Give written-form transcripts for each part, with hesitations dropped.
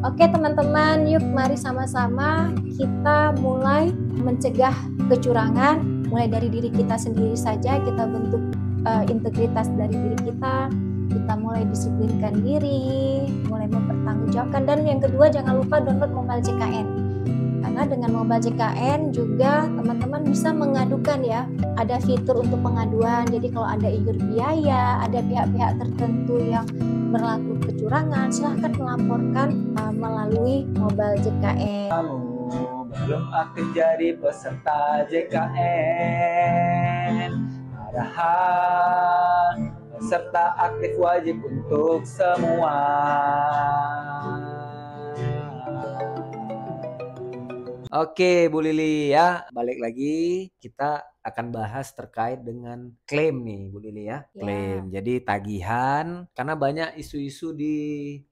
Oke teman-teman, yuk mari sama-sama kita mulai mencegah kecurangan, mulai dari diri kita sendiri saja, kita bentuk integritas dari diri kita mulai disiplinkan diri, mulai mempertanggungjawabkan, dan yang kedua jangan lupa download mobile JKN. Karena dengan mobile JKN juga teman-teman bisa mengadukan ya, ada fitur untuk pengaduan, jadi kalau ada iur biaya, ada pihak-pihak tertentu yang berlaku kecurangan, silahkan melaporkan melalui mobile JKN. Kamu belum aktif jadi peserta JKN, padahal peserta aktif wajib untuk semua. Oke, Bu Lili ya, balik lagi kita akan bahas terkait dengan klaim nih, Bu Lili ya. Klaim. Jadi tagihan, karena banyak isu-isu di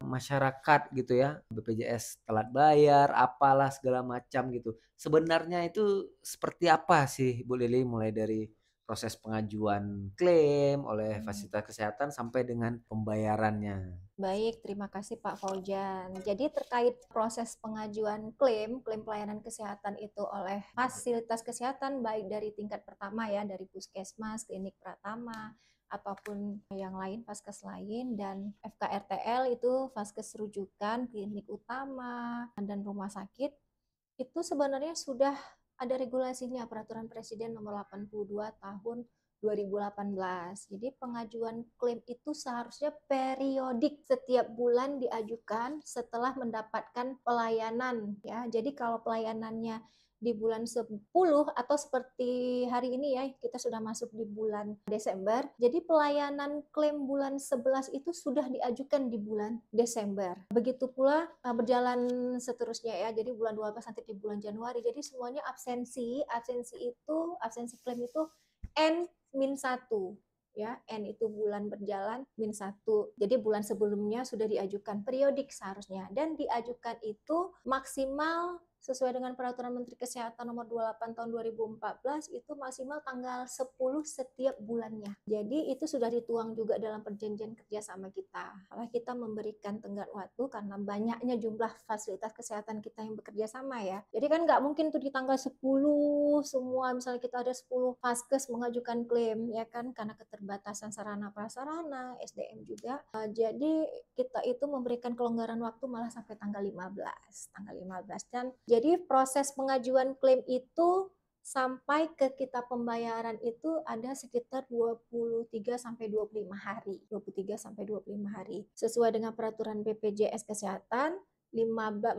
masyarakat gitu ya. BPJS telat bayar, apalah segala macam gitu. Sebenarnya itu seperti apa sih, Bu Lili, mulai dari proses pengajuan klaim oleh fasilitas kesehatan sampai dengan pembayarannya? Baik, terima kasih Pak Faujan. Jadi terkait proses pengajuan klaim pelayanan kesehatan itu oleh fasilitas kesehatan, baik dari tingkat pertama ya, dari puskesmas, klinik pratama, ataupun yang lain, vaskes lain, dan FKRTL itu vaskes rujukan, klinik utama, dan rumah sakit, itu sebenarnya sudah ada regulasinya, Peraturan Presiden Nomor 82 Tahun 2018. Jadi pengajuan klaim itu seharusnya periodik, setiap bulan diajukan setelah mendapatkan pelayanan ya. Jadi kalau pelayanannya di bulan 10 atau seperti hari ini ya, kita sudah masuk di bulan Desember. Jadi pelayanan klaim bulan 11 itu sudah diajukan di bulan Desember. Begitu pula berjalan seterusnya ya. Jadi bulan 12 nanti di bulan Januari. Jadi semuanya absensi klaim itu N-1 ya, N itu bulan berjalan, -1. Jadi bulan sebelumnya sudah diajukan, periodik seharusnya, dan diajukan itu maksimal sesuai dengan Peraturan Menteri Kesehatan Nomor 28 Tahun 2014 itu maksimal tanggal 10 setiap bulannya. Jadi itu sudah dituang juga dalam perjanjian kerjasama kita. Kalau kita memberikan tenggat waktu karena banyaknya jumlah fasilitas kesehatan kita yang bekerja sama ya. Jadi kan nggak mungkin tuh di tanggal 10 semua, misalnya kita ada 10 vaskes mengajukan klaim ya kan, karena keterbatasan sarana prasarana, SDM juga. Jadi kita itu memberikan kelonggaran waktu malah sampai tanggal 15. Dan jadi proses pengajuan klaim itu sampai ke kita pembayaran itu ada sekitar 23 sampai 25 hari. 23 sampai 25 hari. Sesuai dengan peraturan BPJS Kesehatan,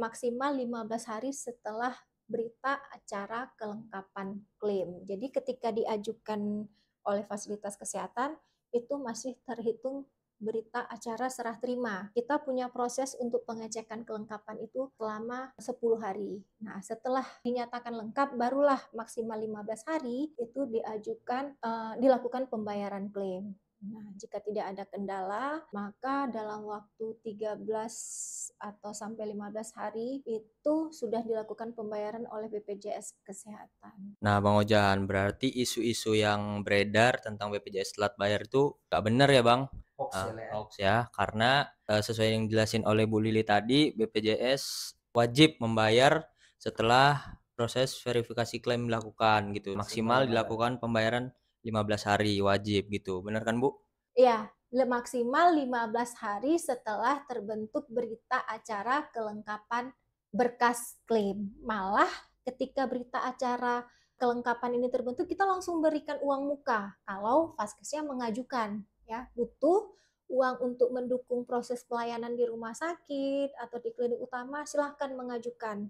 maksimal 15 hari setelah berita acara kelengkapan klaim. Jadi ketika diajukan oleh fasilitas kesehatan itu masih terhitung berita acara serah terima. Kita punya proses untuk pengecekan kelengkapan itu selama 10 hari. Nah, setelah dinyatakan lengkap barulah maksimal 15 hari itu dilakukan pembayaran klaim. Nah, jika tidak ada kendala, maka dalam waktu 13 atau sampai 15 hari itu sudah dilakukan pembayaran oleh BPJS Kesehatan. Nah, Bang Ojan, berarti isu-isu yang beredar tentang BPJS telat bayar itu nggak benar ya, Bang? Hoax ya, karena sesuai yang dijelasin oleh Bu Lili tadi, BPJS wajib membayar setelah proses verifikasi klaim dilakukan gitu. Maksimal dilakukan pembayaran 15 hari wajib gitu. Benar kan, Bu? Iya, maksimal 15 hari setelah terbentuk berita acara kelengkapan berkas klaim. Malah ketika berita acara kelengkapan ini terbentuk, kita langsung berikan uang muka kalau vaskesnya mengajukan ya, butuh uang untuk mendukung proses pelayanan di rumah sakit atau di klinik utama, silahkan mengajukan.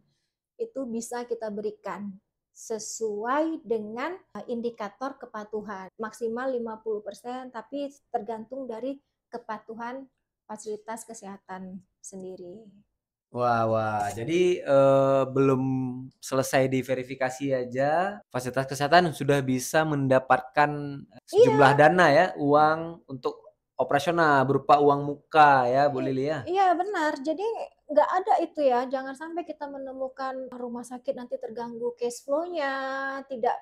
Itu bisa kita berikan sesuai dengan indikator kepatuhan. Maksimal 50%, tapi tergantung dari kepatuhan fasilitas kesehatan sendiri. Wah. Jadi belum selesai diverifikasi aja, fasilitas kesehatan sudah bisa mendapatkan sejumlah dana ya, uang untuk operasional berupa uang muka ya, Bu Lili ya? Iya benar, jadi nggak ada itu ya, jangan sampai kita menemukan rumah sakit nanti terganggu cash flow-nya, tidak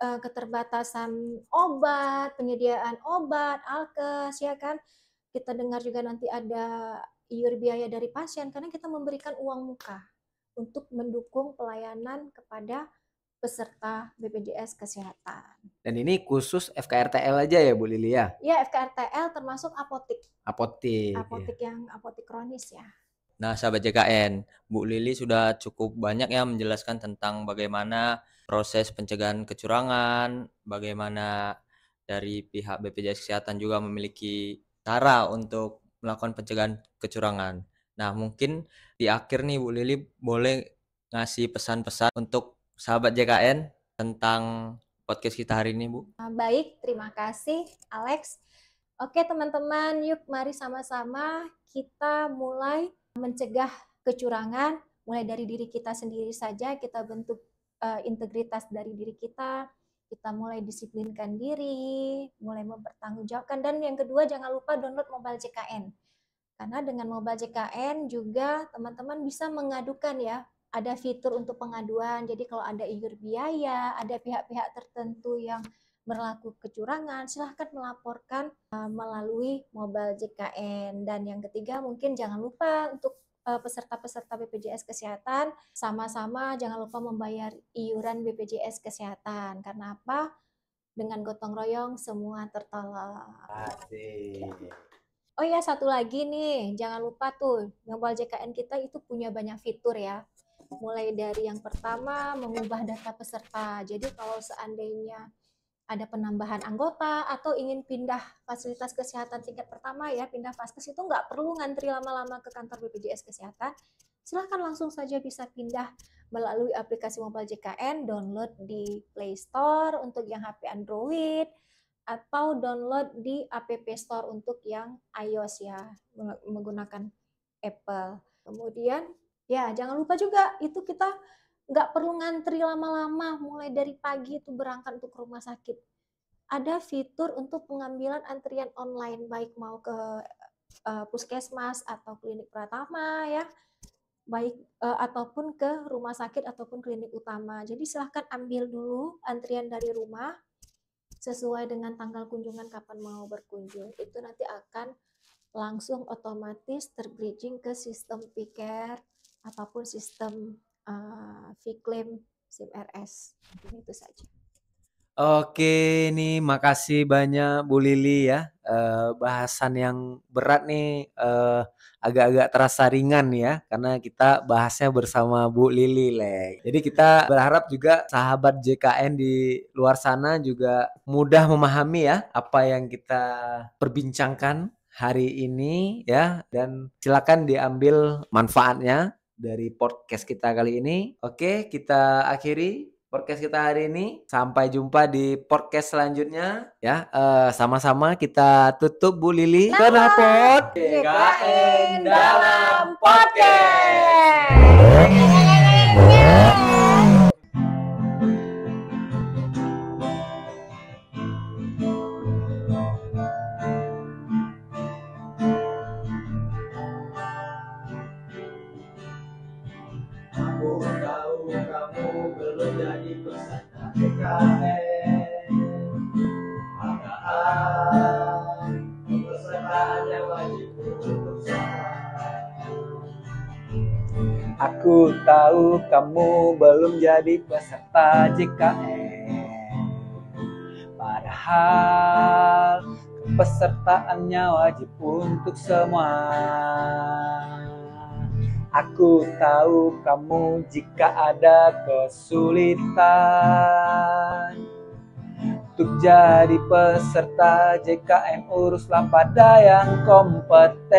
keterbatasan obat, penyediaan obat, alkes ya kan. Kita dengar juga nanti ada iur biaya dari pasien karena kita memberikan uang muka untuk mendukung pelayanan kepada peserta BPJS Kesehatan. Dan ini khusus FKRTL aja ya Bu Lili ya? Ya, FKRTL termasuk apotik. Apotik. Apotik Ya. yang apotik kronis ya. Nah, sahabat JKN, Bu Lili sudah cukup banyak ya menjelaskan tentang bagaimana proses pencegahan kecurangan, bagaimana dari pihak BPJS Kesehatan juga memiliki cara untuk melakukan pencegahan kecurangan. Nah, mungkin di akhir nih Bu Lili boleh ngasih pesan-pesan untuk sahabat JKN tentang podcast kita hari ini, Bu. Baik, terima kasih Alex. Oke teman-teman, yuk mari sama-sama kita mulai mencegah kecurangan, mulai dari diri kita sendiri saja, kita bentuk integritas dari diri kita mulai disiplinkan diri, mulai mempertanggungjawabkan, dan yang kedua jangan lupa download Mobile JKN. Karena dengan Mobile JKN juga teman-teman bisa mengadukan ya, ada fitur untuk pengaduan, jadi kalau ada iur biaya, ada pihak-pihak tertentu yang berlaku kecurangan, silahkan melaporkan melalui Mobile JKN. Dan yang ketiga mungkin jangan lupa untuk peserta-peserta BPJS Kesehatan, sama-sama jangan lupa membayar iuran BPJS Kesehatan. Karena apa? Dengan gotong royong semua tertolong. Asik. Oh ya, satu lagi nih, jangan lupa tuh, Mobile JKN kita itu punya banyak fitur ya. Mulai dari yang pertama, mengubah data peserta. Jadi kalau seandainya ada penambahan anggota atau ingin pindah fasilitas kesehatan tingkat pertama ya, pindah vaskes itu nggak perlu ngantri lama-lama ke kantor BPJS Kesehatan. Silahkan langsung saja bisa pindah melalui aplikasi Mobile JKN, download di Play Store untuk yang HP Android, atau download di App Store untuk yang iOS ya, menggunakan Apple. Kemudian ya jangan lupa juga itu kita nggak perlu ngantri lama-lama, mulai dari pagi itu berangkat untuk ke rumah sakit. Ada fitur untuk pengambilan antrian online, baik mau ke puskesmas atau klinik Pratama ya, baik ataupun ke rumah sakit ataupun klinik utama. Jadi silahkan ambil dulu antrian dari rumah, sesuai dengan tanggal kunjungan kapan mau berkunjung. Itu nanti akan langsung otomatis terbridging ke sistem P-Care ataupun sistem Vclaim SIM-RS. Itu saja. Oke, nih makasih banyak Bu Lili ya. Bahasan yang berat nih agak-agak terasa ringan ya, karena kita bahasnya bersama Bu Lili, Lek. Jadi kita berharap juga sahabat JKN di luar sana juga mudah memahami ya apa yang kita perbincangkan hari ini ya, dan silakan diambil manfaatnya dari podcast kita kali ini. Oke, kita akhiri podcast kita hari ini. Sampai jumpa di podcast selanjutnya ya. Sama-sama kita tutup Bu Lili. Kenapa? JKN dalam podcast. Aku tahu kamu belum jadi peserta JKN. Padahal pesertaannya wajib untuk semua. Aku tahu kamu belum jadi peserta JKN. Padahal kepesertaannya wajib untuk semua. Aku tahu kamu jika ada kesulitan untuk jadi peserta JKN, uruslah pada yang kompeten.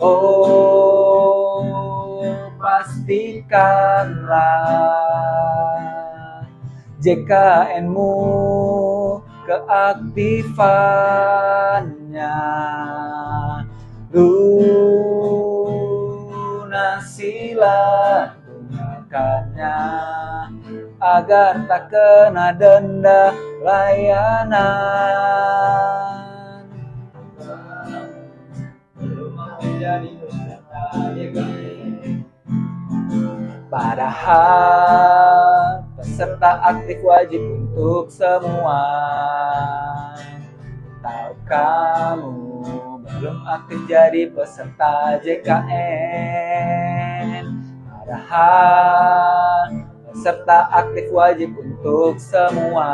Oh, pastikanlah JKN-mu keaktifannya, lunasilah tunggakannya agar tak kena denda layanan. Belum mau jadi peserta JKN, padahal peserta aktif wajib untuk semua. Tahu kamu belum aktif jadi peserta JKN. Padahal peserta aktif wajib untuk semua.